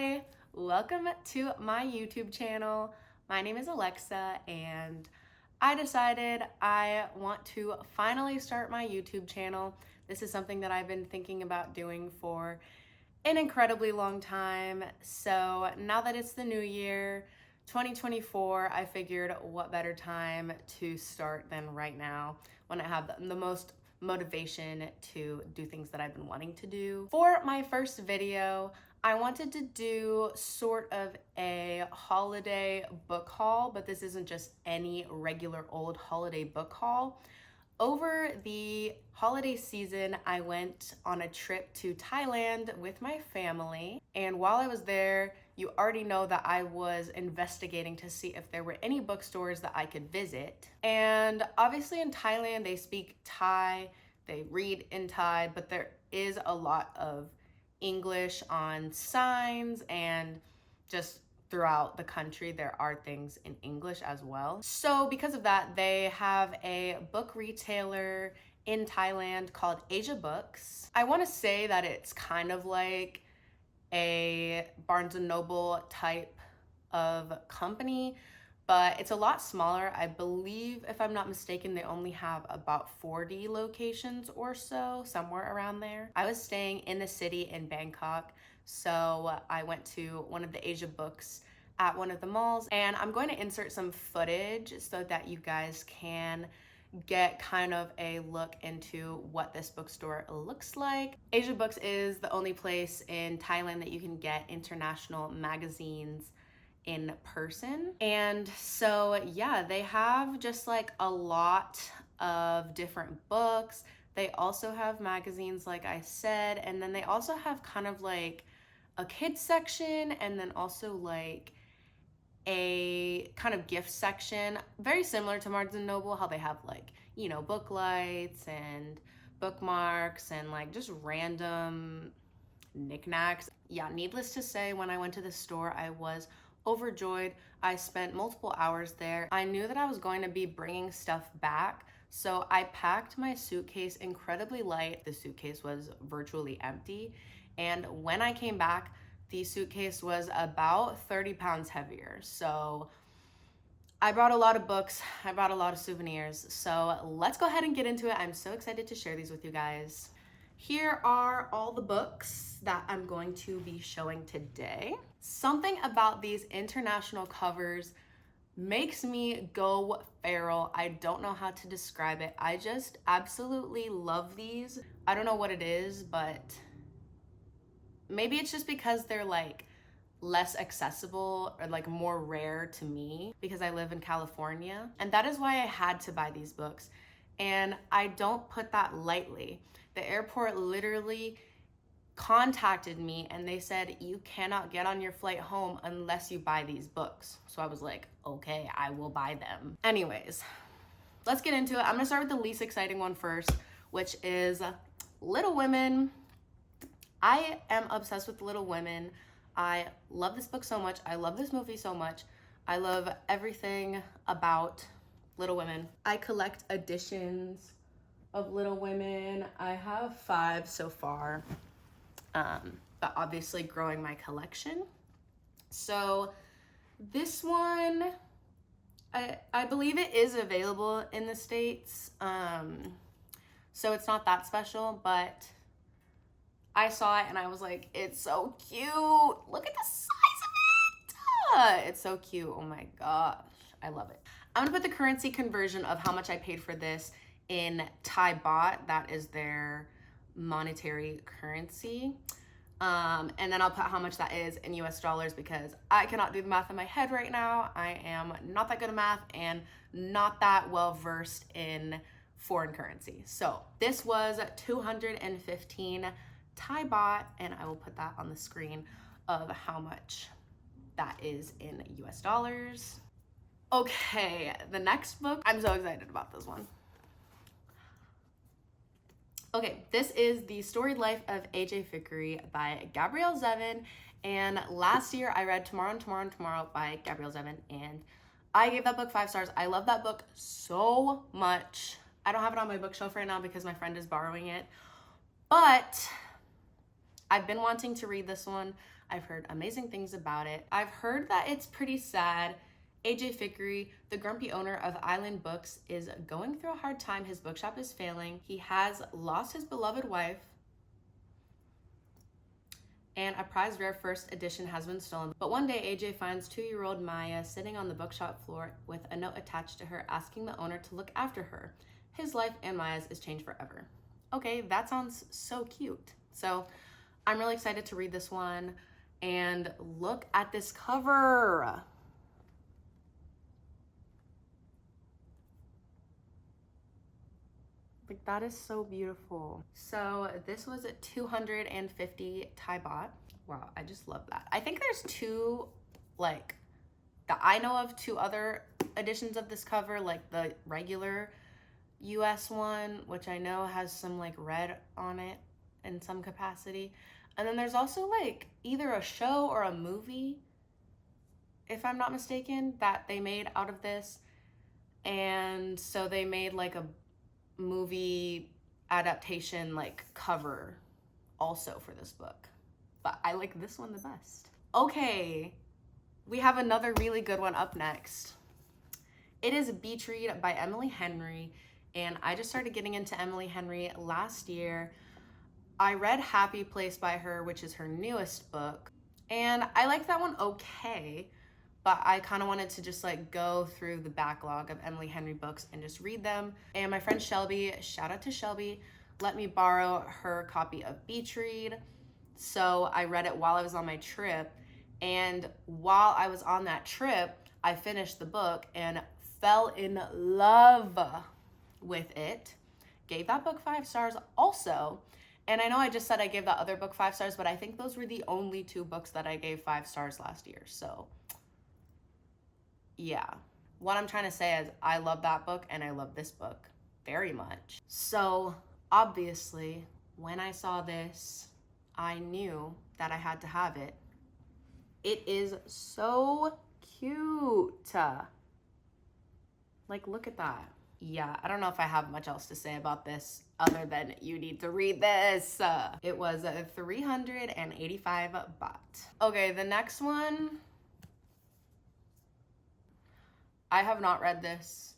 Hi, welcome to my YouTube channel. My name is Alexa and I decided I want to finally start my YouTube channel. This is something that I've been thinking about doing for an incredibly long time. So now that it's the new year, 2024, I figured what better time to start than right now when I have the most motivation to do things that I've been wanting to do. For my first video, I wanted to do sort of a holiday book haul, but this isn't just any regular old holiday book haul. Over the holiday season, I went on a trip to Thailand with my family. And while I was there, you already know that I was investigating to see if there were any bookstores that I could visit. And obviously in Thailand, they speak Thai, they read in Thai, but there is a lot of English on signs, and just throughout the country there are things in English as well. So because of that, they have a book retailer in Thailand called AsiaBooks. I want to say that it's kind of like a Barnes & Noble type of company, but it's a lot smaller. I believe, if I'm not mistaken, they only have about 40 locations or so, somewhere around there. I was staying in the city in Bangkok, so I went to one of the AsiaBooks at one of the malls, and I'm going to insert some footage so that you guys can get kind of a look into what this bookstore looks like. AsiaBooks is the only place in Thailand that you can get international magazines in person. And so yeah, they have just like a lot of different books. They also have magazines, like I said, and then they also have kind of like a kids section, and then also like a kind of gift section, very similar to Barnes & Noble, how they have like, you know, book lights and bookmarks and like just random knickknacks. Yeah, needless to say, when I went to the store, I was overjoyed. I spent multiple hours there. I knew that I was going to be bringing stuff back, so I packed my suitcase incredibly light. The suitcase was virtually empty, and when I came back, the suitcase was about 30 pounds heavier. So I brought a lot of books, I brought a lot of souvenirs. So let's go ahead and get into it. I'm so excited to share these with you guys. Here are all the books that I'm going to be showing today. Something about these international covers makes me go feral. I don't know how to describe it. I just absolutely love these. I don't know what it is, but maybe it's just because they're like less accessible or like more rare to me because I live in California. And that is why I had to buy these books. And I don't put that lightly. The airport literally contacted me and they said, you cannot get on your flight home unless you buy these books. So I was like, okay, I will buy them. Anyways, let's get into it. I'm gonna start with the least exciting one first, which is Little Women. I am obsessed with Little Women. I love this book so much. I love this movie so much. I love everything about Little Women. I collect editions of Little Women. I have 5 so far, but obviously growing my collection. So this one, I believe it is available in the States, so it's not that special, but I saw it and I was like, it's so cute. Look at the size of it. It's so cute. Oh my gosh, I love it. I'm gonna put the currency conversion of how much I paid for this in Thai baht. That is their monetary currency. And then I'll put how much that is in US dollars because I cannot do the math in my head right now. I am not that good at math and not that well versed in foreign currency. So this was 215 Thai baht, and I will put that on the screen of how much that is in US dollars. Okay, the next book, I'm so excited about this one. Okay, this is The Storied Life of A.J. Fikry by Gabrielle Zevin, and last year I read Tomorrow and Tomorrow and Tomorrow by Gabrielle Zevin, and I gave that book 5 stars. I love that book so much. I don't have it on my bookshelf right now because my friend is borrowing it, but I've been wanting to read this one. I've heard amazing things about it. I've heard that it's pretty sad. AJ Fikry, the grumpy owner of Island Books, is going through a hard time. His bookshop is failing. He has lost his beloved wife, and a prized rare first edition has been stolen. But one day, AJ finds 2-year-old Maya sitting on the bookshop floor with a note attached to her asking the owner to look after her. His life and Maya's is changed forever. Okay, that sounds so cute. So I'm really excited to read this one. And look at this cover. Like, that is so beautiful. So this was at 250 Thai baht. Wow, I just love that. I think there's two, like, that I know of, two other editions of this cover, like the regular US one, which I know has some like red on it in some capacity. And then there's also like either a show or a movie, if I'm not mistaken, that they made out of this. And so they made like a movie adaptation like cover also for this book, but I like this one the best. Okay, we have another really good one up next. It is Beach Read by Emily Henry, and I just started getting into Emily Henry last year. I read Happy Place by her, which is her newest book, and I liked that one okay, but I kind of wanted to just like go through the backlog of Emily Henry books and just read them. And my friend Shelby, shout out to Shelby, let me borrow her copy of Beach Read. So I read it while I was on my trip. And while I was on that trip, I finished the book and fell in love with it. Gave that book 5 stars also. And I know I just said I gave that other book 5 stars, but I think those were the only 2 books that I gave 5 stars last year. So yeah, what I'm trying to say is I love that book and I love this book very much. So obviously, when I saw this, I knew that I had to have it. It is so cute. Like, look at that. Yeah, I don't know if I have much else to say about this other than you need to read this. It was 385 baht. Okay, the next one, I have not read this.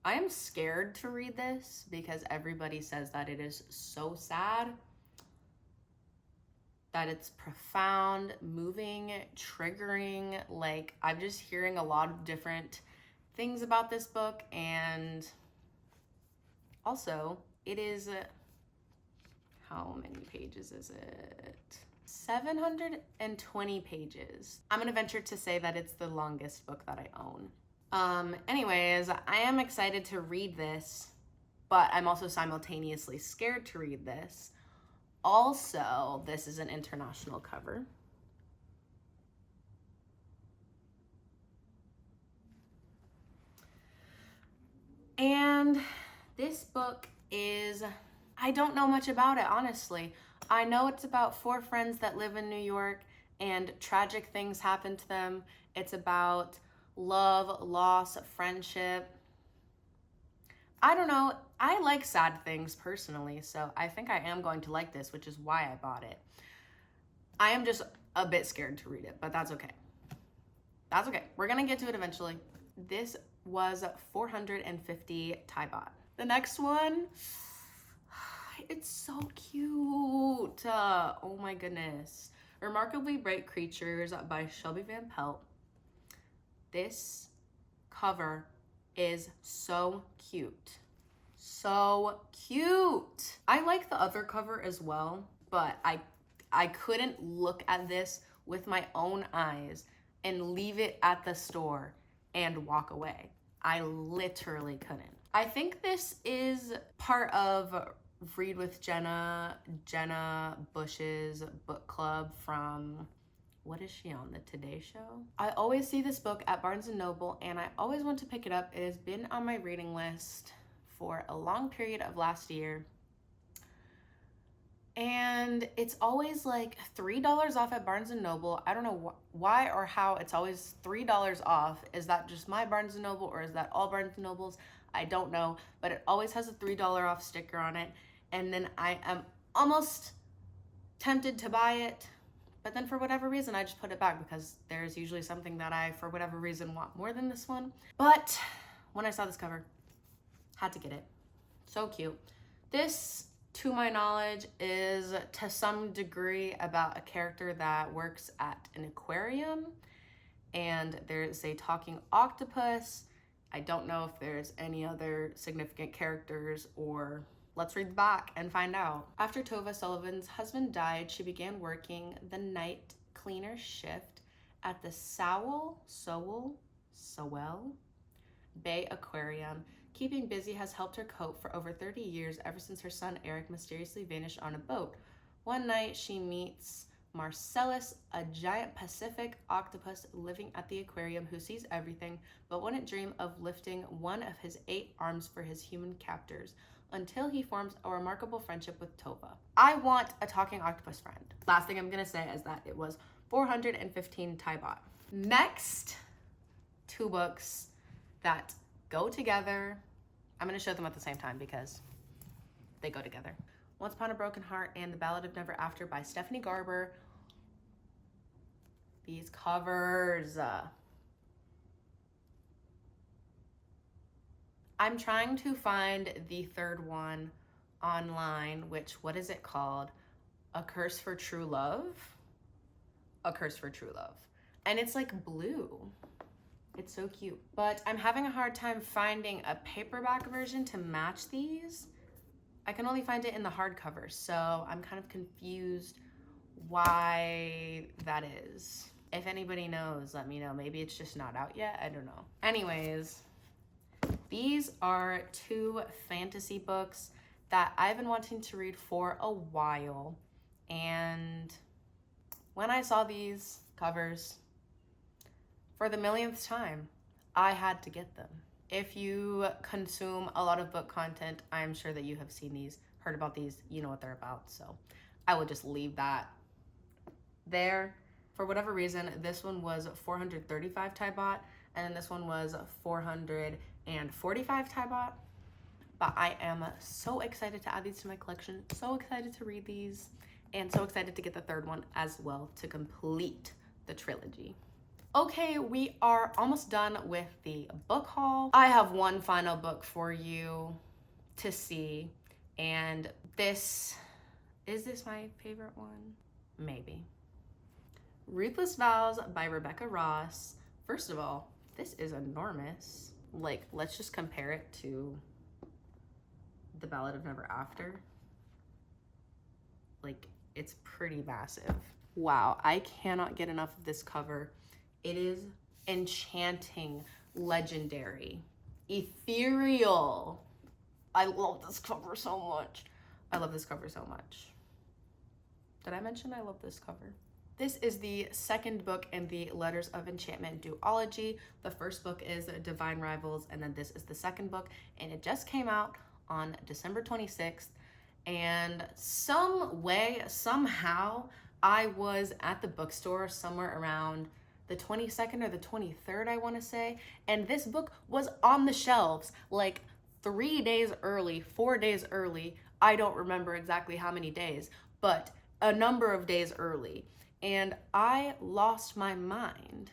I am scared to read this because everybody says that it is so sad, that it's profound, moving, triggering. Like, I'm just hearing a lot of different things about this book. And also, it is, how many pages is it? 720 pages. I'm gonna venture to say that it's the longest book that I own. Anyways, I am excited to read this, but I'm also simultaneously scared to read this. Also, this is an international cover. And this book is, I don't know much about it, honestly. I know it's about 4 friends that live in New York and tragic things happen to them. It's about love, loss, friendship. I don't know. I like sad things personally, so I think I am going to like this, which is why I bought it. I am just a bit scared to read it, but that's okay. That's okay. We're gonna get to it eventually. This was 450 Thai baht. The next one, it's so cute. Oh my goodness. Remarkably Bright Creatures by Shelby Van Pelt. This cover is so cute. So cute. I like the other cover as well, but I couldn't look at this with my own eyes and leave it at the store and walk away. I literally couldn't. I think this is part of Read with Jenna Bush's book club from, what is she on, the Today Show? I always see this book at Barnes & Noble and I always want to pick it up. It has been on my reading list for a long period of last year. And it's always like $3 off at Barnes & Noble. I don't know why or how it's always $3 off. Is that just my Barnes & Noble or is that all Barnes & Nobles? I don't know, but it always has a $3 off sticker on it. And then I am almost tempted to buy it, But then for whatever reason, I just put it back because there's usually something that I, for whatever reason, want more than this one. But when I saw this cover, had to get it. So cute. This, to my knowledge, is to some degree about a character that works at an aquarium, and there's a talking octopus. I don't know if there's any other significant characters, or let's read the back and find out. After Tova Sullivan's husband died, she began working the night cleaner shift at the Sewell Bay Aquarium. Keeping busy has helped her cope for over 30 years, ever since her son Eric mysteriously vanished on a boat. One night, she meets Marcellus, a giant Pacific octopus living at the aquarium who sees everything, but wouldn't dream of lifting one of his 8 arms for his human captors, until he forms a remarkable friendship with Tova. I want a talking octopus friend. Last thing I'm gonna say is that it was 415 Thai baht. Next, 2 books that go together. I'm gonna show them at the same time because they go together. Once Upon a Broken Heart and The Ballad of Never After by Stephanie Garber. These covers. I'm trying to find the third one online, which, what is it called? A Curse for True Love? A Curse for True Love. And it's like blue. It's so cute. But I'm having a hard time finding a paperback version to match these. I can only find it in the hardcover, so I'm kind of confused why that is. If anybody knows, let me know. Maybe it's just not out yet. I don't know. Anyways, these are 2 fantasy books that I've been wanting to read for a while. And when I saw these covers, for the millionth time, I had to get them. If you consume a lot of book content, I'm sure that you have seen these, heard about these, you know what they're about. So I will just leave that there. For whatever reason, this one was 435 Thai baht, and then this one was 445 Thai baht. But I am so excited to add these to my collection, so excited to read these, and so excited to get the third one as well to complete the trilogy. Okay, we are almost done with the book haul. I have one final book for you to see, and is this my favorite one? Maybe. Ruthless Vows by Rebecca Ross. First of all, this is enormous. Like, let's just compare it to The Ballad of Never After. Like, it's pretty massive. Wow, I cannot get enough of this cover. It is enchanting, legendary, ethereal. I love this cover so much. I love this cover so much. Did I mention I love this cover? This is the second book in the Letters of Enchantment duology. The first book is Divine Rivals, and then this is the second book, and it just came out on December 26th. And some way, somehow, I was at the bookstore somewhere around the 22nd or the 23rd, I want to say, and this book was on the shelves like 3 days early, 4 days early. I don't remember exactly how many days, but a number of days early. And I lost my mind.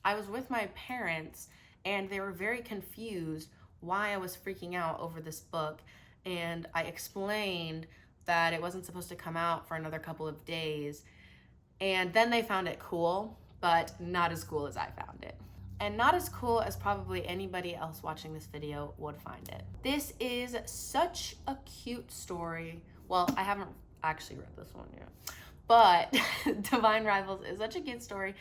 I was with my parents, and they were very confused why I was freaking out over this book. And I explained that it wasn't supposed to come out for another couple of days. And then they found it cool, but not as cool as I found it. And not as cool as probably anybody else watching this video would find it. This is such a cute story. Well, I haven't actually read this one yet, but Divine Rivals is such a cute story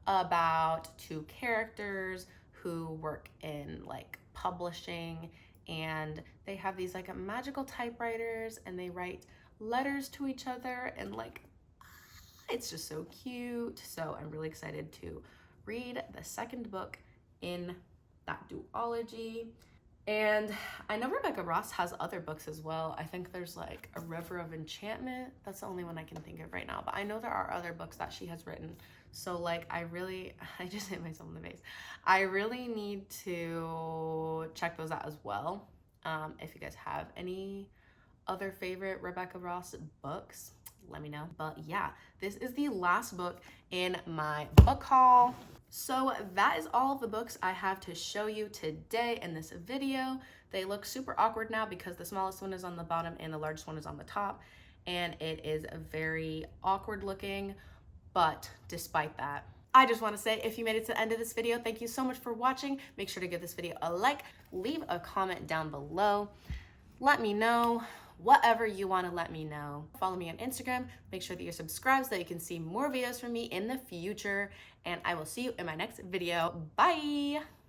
about 2 characters who work in like publishing, and they have these like magical typewriters, and they write letters to each other, and like it's just so cute. So I'm really excited to read the second book in that duology. And I know Rebecca Ross has other books as well. I think there's like A River of Enchantment. That's the only one I can think of right now. But I know there are other books that she has written. So like I just hit myself in the face. I really need to check those out as well. If you guys have any other favorite Rebecca Ross books, let me know. But yeah, this is the last book in my book haul. So that is all of the books I have to show you today in this video. They look super awkward now because the smallest one is on the bottom and the largest one is on the top, and it is very awkward looking. But despite that, I just want to say, if you made it to the end of this video, thank you so much for watching. Make sure to give this video a like, leave a comment down below. Let me know whatever you want to let me know. Follow me on Instagram. Make sure that you're subscribed so that you can see more videos from me in the future. And I will see you in my next video. Bye!